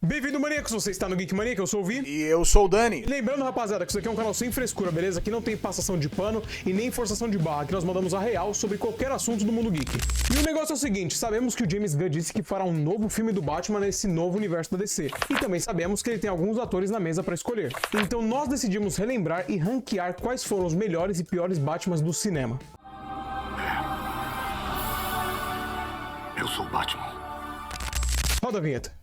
Bem-vindo, Maníacos! Você está no Geek Mania, que eu sou o Vi. E eu sou o Dani. Lembrando, rapaziada, que isso aqui é um canal sem frescura, beleza? Aqui não tem passação de pano e nem forçação de barra. Aqui nós mandamos a real sobre qualquer assunto do mundo geek. E o negócio é o seguinte, sabemos que o James Gunn disse que fará um novo filme do Batman nesse novo universo da DC. E também sabemos que ele tem alguns atores na mesa para escolher. Então nós decidimos relembrar e ranquear quais foram os melhores e piores Batmans do cinema. Eu sou o Batman. Roda a vinheta.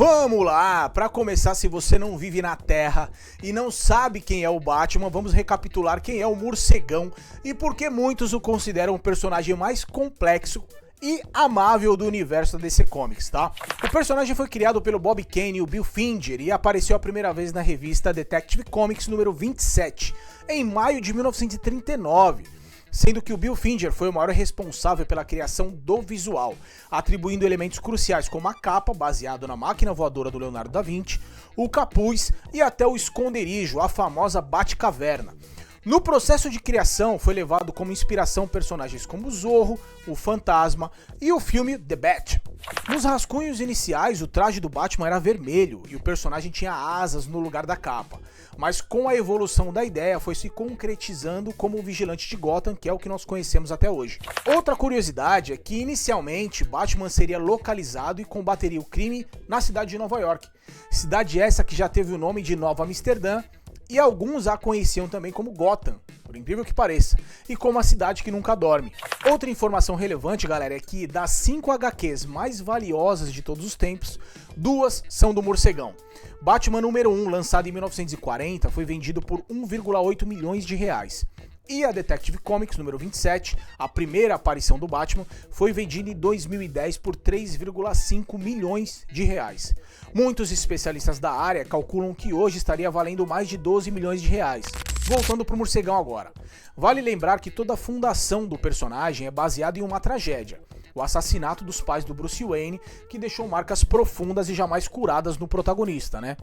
Vamos lá! Pra começar, se você não vive na Terra e não sabe quem é o Batman, vamos recapitular quem é o Morcegão e por que muitos o consideram o personagem mais complexo e amável do universo da DC Comics, tá? O personagem foi criado pelo Bob Kane e o Bill Finger e apareceu a primeira vez na revista Detective Comics número 27, em maio de 1939. Sendo que o Bill Finger foi o maior responsável pela criação do visual, atribuindo elementos cruciais como a capa, baseado na máquina voadora do Leonardo da Vinci, o capuz e até o esconderijo, a famosa Batcaverna. No processo de criação, foi levado como inspiração personagens como Zorro, o Fantasma e o filme The Bat. Nos rascunhos iniciais, o traje do Batman era vermelho e o personagem tinha asas no lugar da capa, mas com a evolução da ideia foi se concretizando como o Vigilante de Gotham, que é o que nós conhecemos até hoje. Outra curiosidade é que inicialmente Batman seria localizado e combateria o crime na cidade de Nova York, cidade essa que já teve o nome de Nova Amsterdã, e alguns a conheciam também como Gotham, por incrível que pareça, e como a cidade que nunca dorme. Outra informação relevante, galera, é que das 5 HQs mais valiosas de todos os tempos, 2 são do Morcegão. Batman número 1, lançado em 1940, foi vendido por 1,8 milhões de reais. E a Detective Comics número 27, a primeira aparição do Batman, foi vendida em 2010 por 3,5 milhões de reais. Muitos especialistas da área calculam que hoje estaria valendo mais de 12 milhões de reais. Voltando pro Morcegão agora. Vale lembrar que toda a fundação do personagem é baseada em uma tragédia. O assassinato dos pais do Bruce Wayne, que deixou marcas profundas e jamais curadas no protagonista, né?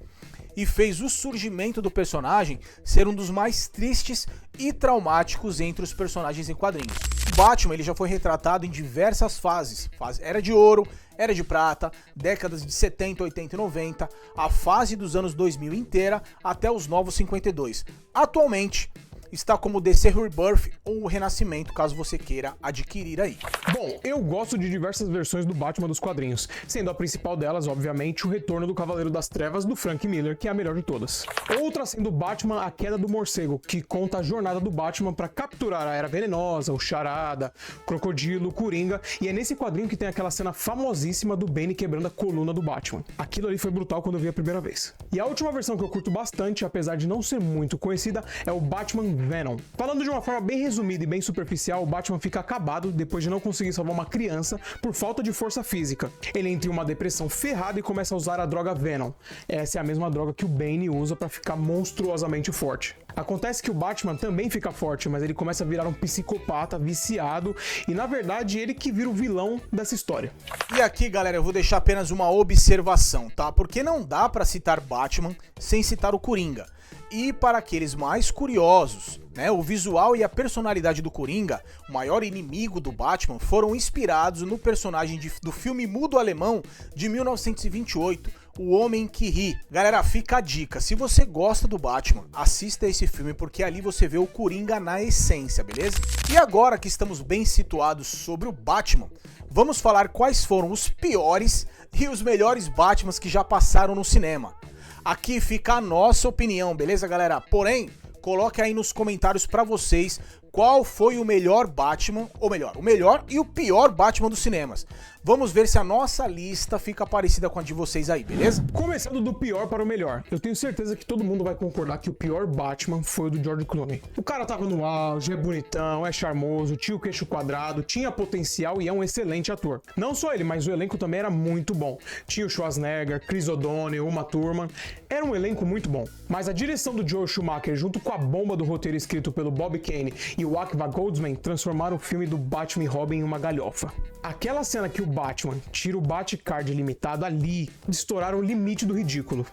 E fez o surgimento do personagem ser um dos mais tristes e traumáticos entre os personagens em quadrinhos. O Batman ele já foi retratado em diversas fases. Era de ouro, era de prata, décadas de 70, 80 e 90, a fase dos anos 2000 inteira até os novos 52. Atualmente está como DC Rebirth ou o Renascimento, caso você queira adquirir aí. Bom, eu gosto de diversas versões do Batman dos quadrinhos, sendo a principal delas, obviamente, o Retorno do Cavaleiro das Trevas do Frank Miller, que é a melhor de todas. Outra sendo Batman A Queda do Morcego, que conta a jornada do Batman para capturar a Era Venenosa, o Charada, o Crocodilo, o Coringa, e é nesse quadrinho que tem aquela cena famosíssima do Bane quebrando a coluna do Batman. Aquilo ali foi brutal quando eu vi a primeira vez. E a última versão que eu curto bastante, apesar de não ser muito conhecida, é o Batman Venom. Falando de uma forma bem resumida e bem superficial, o Batman fica acabado depois de não conseguir salvar uma criança por falta de força física. Ele entra em uma depressão ferrada e começa a usar a droga Venom. Essa é a mesma droga que o Bane usa para ficar monstruosamente forte. Acontece que o Batman também fica forte, mas ele começa a virar um psicopata viciado e na verdade ele que vira o vilão dessa história. E aqui, galera, eu vou deixar apenas uma observação, tá? Porque não dá pra citar Batman sem citar o Coringa. E para aqueles mais curiosos, né, o visual e a personalidade do Coringa, o maior inimigo do Batman, foram inspirados no personagem do filme mudo alemão de 1928, O Homem que Ri. Galera, fica a dica, se você gosta do Batman, assista esse filme porque ali você vê o Coringa na essência, beleza? E agora que estamos bem situados sobre o Batman, vamos falar quais foram os piores e os melhores Batmans que já passaram no cinema. Aqui fica a nossa opinião, beleza, galera? Porém, coloque aí nos comentários pra vocês qual foi o melhor Batman, ou melhor, o melhor e o pior Batman dos cinemas. Vamos ver se a nossa lista fica parecida com a de vocês aí, beleza? Começando do pior para o melhor, eu tenho certeza que todo mundo vai concordar que o pior Batman foi o do George Clooney. O cara tava no auge, é bonitão, é charmoso, tinha o queixo quadrado, tinha potencial e é um excelente ator. Não só ele, mas o elenco também era muito bom. Tinha o Schwarzenegger, Chris O'Donnell, Uma Thurman, era um elenco muito bom. Mas a direção do Joel Schumacher junto com a bomba do roteiro escrito pelo Bob Kane e o Akiva Goldsman transformaram o filme do Batman e Robin em uma galhofa. Aquela cena que o Batman tira o Batcard limitado ali, de estourar o limite do ridículo.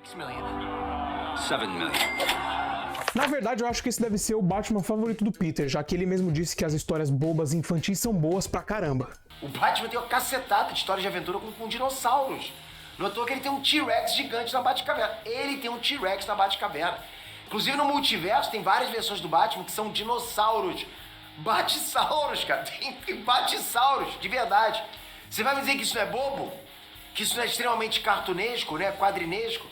6 million. 7 million. Na verdade, eu acho que esse deve ser o Batman favorito do Peter, já que ele mesmo disse que as histórias bobas e infantis são boas pra caramba. O Batman tem uma cacetada de histórias de aventura com dinossauros. Não é à toa que ele tem um T-Rex gigante na Batcaverna. Ele tem um T-Rex na Batcaverna. Inclusive no multiverso tem várias versões do Batman que são dinossauros. Batissauros, cara. Tem batissauros, de verdade. Você vai me dizer que isso não é bobo? Que isso não é extremamente cartunesco, né? Quadrinesco?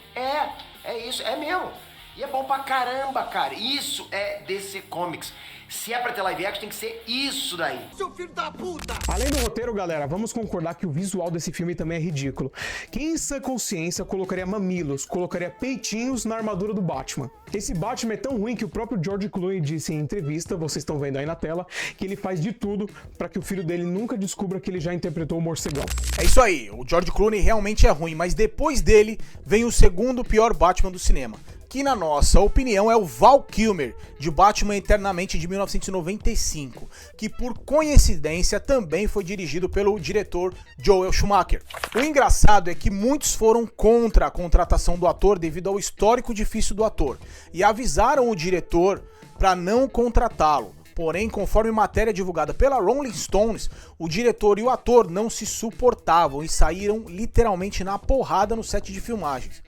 É isso, é mesmo. E é bom pra caramba, cara. Isso é DC Comics. Se é pra ter live action, tem que ser isso daí. Seu filho da puta! Além do roteiro, galera, vamos concordar que o visual desse filme também é ridículo. Quem em sã consciência colocaria mamilos, colocaria peitinhos na armadura do Batman? Esse Batman é tão ruim que o próprio George Clooney disse em entrevista, vocês estão vendo aí na tela, que ele faz de tudo pra que o filho dele nunca descubra que ele já interpretou o Morcegão. É isso aí, o George Clooney realmente é ruim, mas depois dele vem o segundo pior Batman do cinema, que na nossa opinião é o Val Kilmer, de Batman Eternamente de 1995, que por coincidência também foi dirigido pelo diretor Joel Schumacher. O engraçado é que muitos foram contra a contratação do ator devido ao histórico difícil do ator, e avisaram o diretor para não contratá-lo. Porém, conforme matéria divulgada pela Rolling Stones, o diretor e o ator não se suportavam e saíram literalmente na porrada no set de filmagens,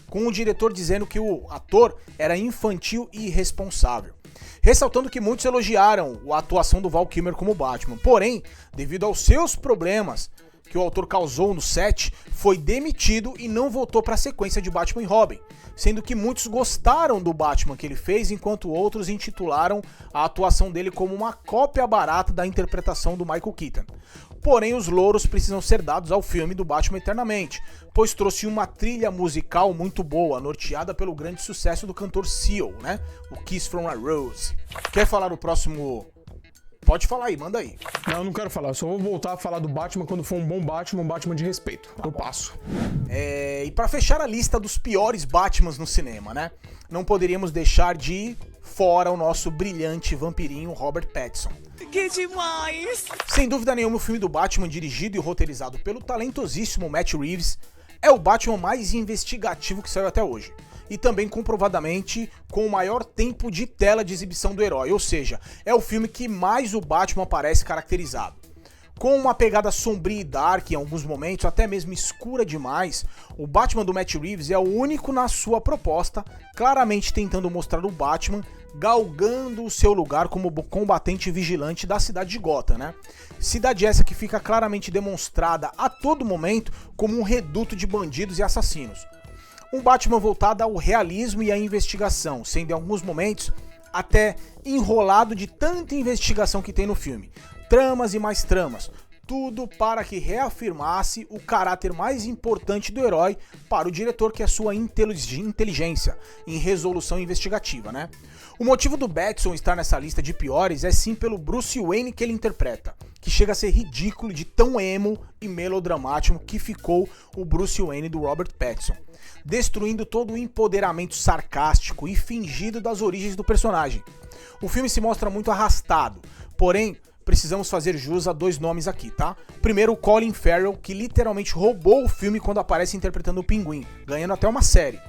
com o diretor dizendo que o ator era infantil e irresponsável. Ressaltando que muitos elogiaram a atuação do Val Kilmer como Batman, porém, devido aos seus problemas que o autor causou no set, foi demitido e não voltou para a sequência de Batman e Robin, sendo que muitos gostaram do Batman que ele fez, enquanto outros intitularam a atuação dele como uma cópia barata da interpretação do Michael Keaton. Porém, os louros precisam ser dados ao filme do Batman Eternamente, pois trouxe uma trilha musical muito boa, norteada pelo grande sucesso do cantor Seal, né? O Kiss from a Rose. Quer falar o próximo? Pode falar aí, manda aí. Não quero falar, eu só vou voltar a falar do Batman quando for um bom Batman, um Batman de respeito. Eu passo. E pra fechar a lista dos piores Batmans no cinema, né? Não poderíamos deixar de ir fora o nosso brilhante vampirinho Robert Pattinson. Que demais! Sem dúvida nenhuma, o filme do Batman, dirigido e roteirizado pelo talentosíssimo Matt Reeves, é o Batman mais investigativo que saiu até hoje. E também comprovadamente com o maior tempo de tela de exibição do herói, ou seja, é o filme que mais o Batman aparece caracterizado. Com uma pegada sombria e dark em alguns momentos, até mesmo escura demais, o Batman do Matt Reeves é o único na sua proposta, claramente tentando mostrar o Batman galgando o seu lugar como combatente vigilante da cidade de Gotham, né? Cidade essa que fica claramente demonstrada a todo momento como um reduto de bandidos e assassinos. Um Batman voltado ao realismo e à investigação, sendo em alguns momentos até enrolado de tanta investigação que tem no filme. Tramas e mais tramas, tudo para que reafirmasse o caráter mais importante do herói para o diretor, que é a sua inteligência em resolução investigativa, né? O motivo do Batson estar nessa lista de piores é sim pelo Bruce Wayne que ele interpreta, que chega a ser ridículo de tão emo e melodramático que ficou o Bruce Wayne do Robert Pattinson, destruindo todo o empoderamento sarcástico e fingido das origens do personagem. O filme se mostra muito arrastado, porém, precisamos fazer jus a dois nomes aqui, tá? Primeiro, o Colin Farrell, que literalmente roubou o filme quando aparece interpretando o Pinguim, ganhando até uma série.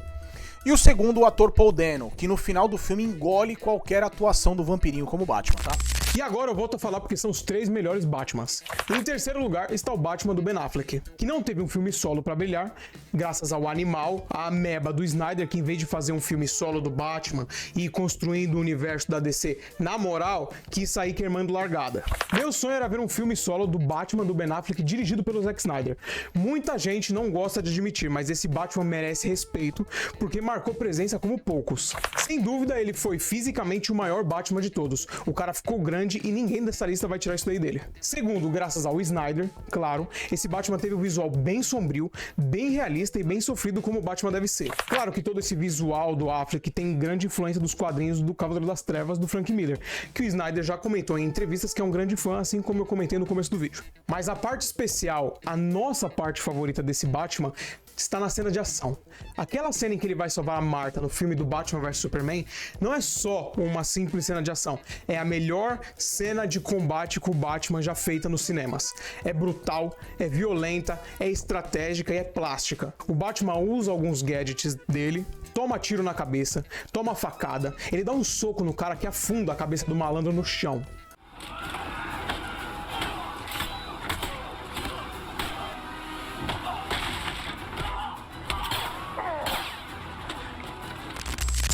E o segundo, o ator Paul Dano, que no final do filme engole qualquer atuação do vampirinho como Batman, tá? E agora eu volto a falar porque são os 3 melhores Batmans. Em terceiro lugar está o Batman do Ben Affleck, que não teve um filme solo pra brilhar, graças ao animal, a ameba do Snyder, que em vez de fazer um filme solo do Batman e ir construindo o universo da DC na moral, quis sair queimando largada. Meu sonho era ver um filme solo do Batman do Ben Affleck dirigido pelo Zack Snyder. Muita gente não gosta de admitir, mas esse Batman merece respeito porque marcou presença como poucos. Sem dúvida, ele foi fisicamente o maior Batman de todos. O cara ficou grande e ninguém dessa lista vai tirar isso daí dele. Segundo, graças ao Snyder, claro, esse Batman teve um visual bem sombrio, bem realista e bem sofrido como o Batman deve ser. Claro que todo esse visual do Affleck tem grande influência dos quadrinhos do Cavaleiro das Trevas do Frank Miller, que o Snyder já comentou em entrevistas que é um grande fã, assim como eu comentei no começo do vídeo. Mas a parte especial, a nossa parte favorita desse Batman, está na cena de ação. Aquela cena em que ele vai salvar salvar a Martha no filme do Batman vs Superman não é só uma simples cena de ação, é a melhor cena de combate com o Batman já feita nos cinemas. É brutal, é violenta, é estratégica e é plástica. O Batman usa alguns gadgets dele, toma tiro na cabeça, toma facada, ele dá um soco no cara que afunda a cabeça do malandro no chão.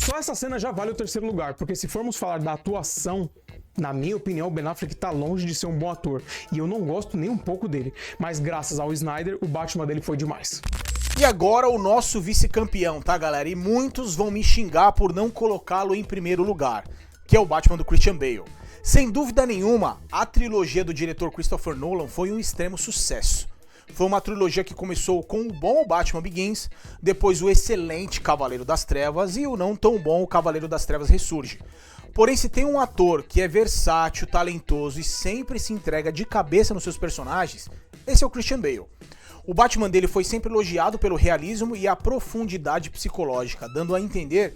Só essa cena já vale o terceiro lugar, porque se formos falar da atuação, na minha opinião, o Ben Affleck tá longe de ser um bom ator, e eu não gosto nem um pouco dele, mas graças ao Snyder, o Batman dele foi demais. E agora o nosso vice-campeão, tá, galera? E muitos vão me xingar por não colocá-lo em primeiro lugar, que é o Batman do Christian Bale. Sem dúvida nenhuma, a trilogia do diretor Christopher Nolan foi um extremo sucesso. Foi uma trilogia que começou com o bom Batman Begins, depois o excelente Cavaleiro das Trevas e o não tão bom Cavaleiro das Trevas Ressurge. Porém, se tem um ator que é versátil, talentoso e sempre se entrega de cabeça nos seus personagens, esse é o Christian Bale. O Batman dele foi sempre elogiado pelo realismo e a profundidade psicológica, dando a entender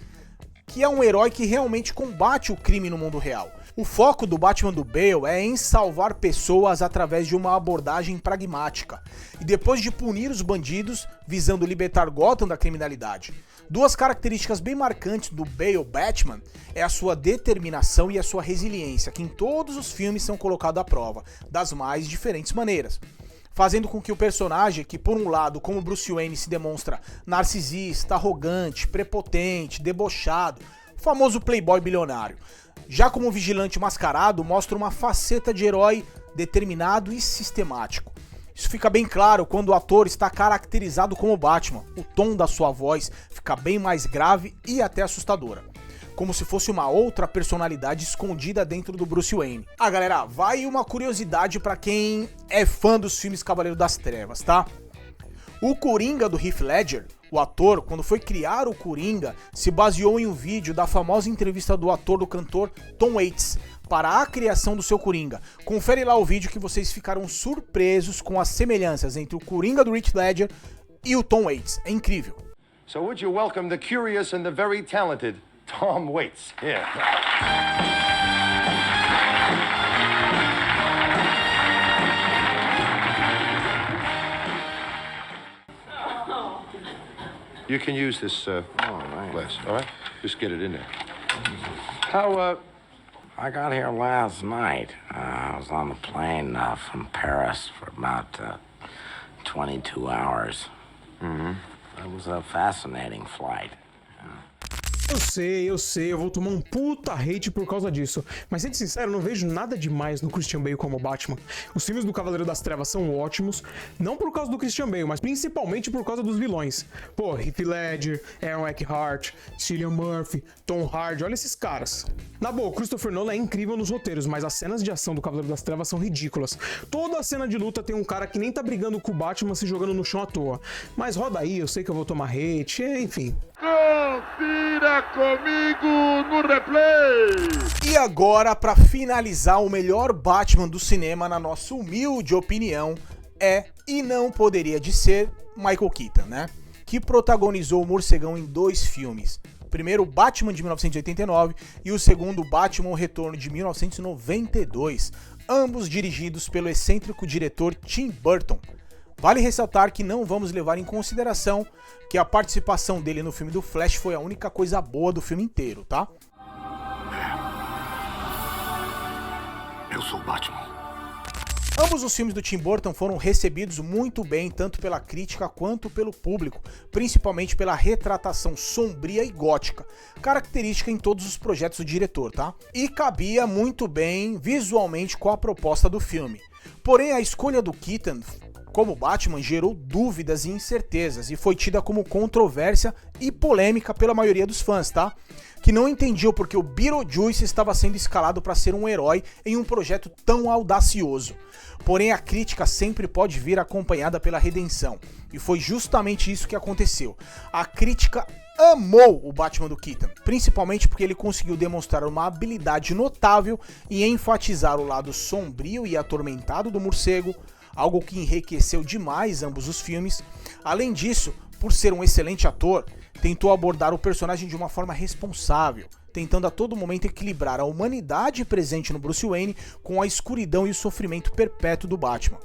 que é um herói que realmente combate o crime no mundo real. O foco do Batman do Bale é em salvar pessoas através de uma abordagem pragmática, e depois de punir os bandidos, visando libertar Gotham da criminalidade. Duas características bem marcantes do Bale Batman é a sua determinação e a sua resiliência, que em todos os filmes são colocados à prova, das mais diferentes maneiras. Fazendo com que o personagem, que por um lado, como Bruce Wayne, se demonstra narcisista, arrogante, prepotente, debochado, famoso playboy bilionário, já como vigilante mascarado, mostra uma faceta de herói determinado e sistemático. Isso fica bem claro quando o ator está caracterizado como Batman. O tom da sua voz fica bem mais grave e até assustadora, como se fosse uma outra personalidade escondida dentro do Bruce Wayne. Ah, galera, vai uma curiosidade pra quem é fã dos filmes Cavaleiro das Trevas, tá? O Coringa do Heath Ledger, o ator, quando foi criar o Coringa, se baseou em um vídeo da famosa entrevista do ator do cantor Tom Waits para a criação do seu Coringa. Confere lá o vídeo que vocês ficaram surpresos com as semelhanças entre o Coringa do Heath Ledger e o Tom Waits. É incrível. So would you welcome the curious and the very talented Tom Waits here. You can use this glass, all right? Just get it in there. How, I got here last night. I was on the plane from Paris for about 22 hours. It was a fascinating flight. Eu sei, eu vou tomar um puta hate por causa disso. Mas sendo sincero, eu não vejo nada demais no Christian Bale como Batman. Os filmes do Cavaleiro das Trevas são ótimos, não por causa do Christian Bale, mas principalmente por causa dos vilões. Pô, Heath Ledger, Aaron Eckhart, Cillian Murphy, Tom Hardy, olha esses caras. Na boa, Christopher Nolan é incrível nos roteiros, mas as cenas de ação do Cavaleiro das Trevas são ridículas. Toda a cena de luta tem um cara que nem tá brigando com o Batman se jogando no chão à toa. Mas roda aí, eu sei que eu vou tomar hate, enfim. confira comigo no replay! E agora, pra finalizar, o melhor Batman do cinema, na nossa humilde opinião, é, e não poderia de ser, Michael Keaton, né? Que protagonizou o Morcegão em 2 filmes. O primeiro, Batman de 1989, e o segundo, Batman o Retorno de 1992, ambos dirigidos pelo excêntrico diretor Tim Burton. Vale ressaltar que não vamos levar em consideração que a participação dele no filme do Flash foi a única coisa boa do filme inteiro, tá? Eu sou Batman. Ambos os filmes do Tim Burton foram recebidos muito bem, tanto pela crítica quanto pelo público, principalmente pela retratação sombria e gótica, característica em todos os projetos do diretor, tá? E cabia muito bem visualmente com a proposta do filme. Porém, a escolha do Keaton como Batman gerou dúvidas e incertezas e foi tida como controvérsia e polêmica pela maioria dos fãs, tá? Que não entendiam porque o Beetlejuice estava sendo escalado para ser um herói em um projeto tão audacioso. Porém, a crítica sempre pode vir acompanhada pela redenção, e foi justamente isso que aconteceu. A crítica amou o Batman do Keaton, principalmente porque ele conseguiu demonstrar uma habilidade notável e enfatizar o lado sombrio e atormentado do morcego, algo que enriqueceu demais ambos os filmes. Além disso, por ser um excelente ator, tentou abordar o personagem de uma forma responsável, tentando a todo momento equilibrar a humanidade presente no Bruce Wayne com a escuridão e o sofrimento perpétuo do Batman.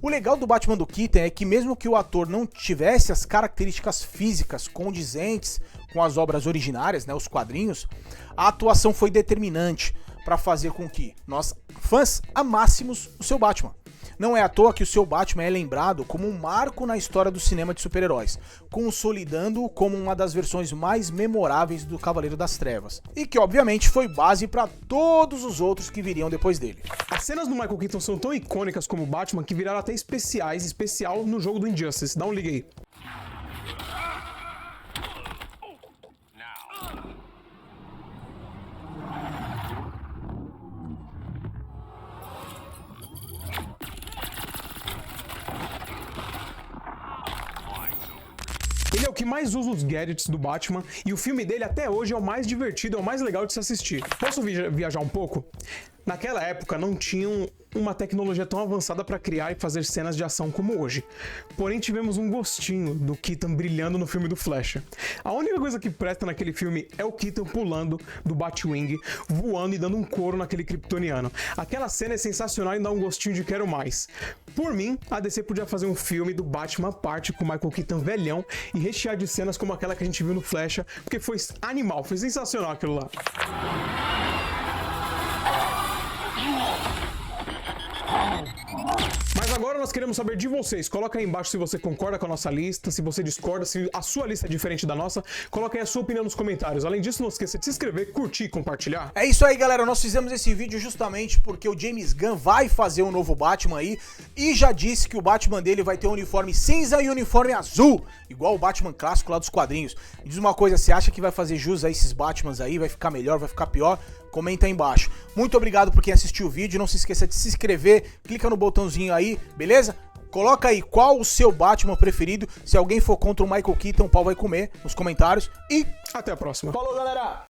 O legal do Batman do Keaton é que mesmo que o ator não tivesse as características físicas condizentes com as obras originárias, né, os quadrinhos, a atuação foi determinante para fazer com que nós, fãs, amássemos o seu Batman. Não é à toa que o seu Batman é lembrado como um marco na história do cinema de super-heróis, consolidando-o como uma das versões mais memoráveis do Cavaleiro das Trevas, e que obviamente foi base para todos os outros que viriam depois dele. As cenas do Michael Keaton são tão icônicas como o Batman que viraram até especial no jogo do Injustice. Dá um liga aí. Ele é o que mais usa os gadgets do Batman e o filme dele até hoje é o mais divertido, é o mais legal de se assistir. Posso viajar um pouco? Naquela época não tinham uma tecnologia tão avançada para criar e fazer cenas de ação como hoje. Porém tivemos um gostinho do Keaton brilhando no filme do Flash. A única coisa que presta naquele filme é o Keaton pulando do Batwing, voando e dando um couro naquele kryptoniano. Aquela cena é sensacional e dá um gostinho de quero mais. Por mim, a DC podia fazer um filme do Batman parte com o Michael Keaton velhão e rechear de cenas como aquela que a gente viu no Flash, porque foi animal, foi sensacional aquilo lá. Mas agora nós queremos saber de vocês. Coloca aí embaixo se você concorda com a nossa lista, se você discorda, se a sua lista é diferente da nossa. Coloca aí a sua opinião nos comentários. Além disso, não esqueça de se inscrever, curtir e compartilhar. É isso aí, galera. Nós fizemos esse vídeo justamente porque o James Gunn vai fazer um novo Batman aí e já disse que o Batman dele vai ter um uniforme cinza e um uniforme azul, igual o Batman clássico lá dos quadrinhos. Me diz uma coisa, você acha que vai fazer jus a esses Batmans aí? Vai ficar melhor, vai ficar pior? Comenta aí embaixo. Muito obrigado por quem assistiu o vídeo. Não se esqueça de se inscrever, clica no botãozinho aí, beleza? Coloca aí qual o seu Batman preferido. Se alguém for contra o Michael Keaton, o pau vai comer nos comentários. E até a próxima. falou, galera!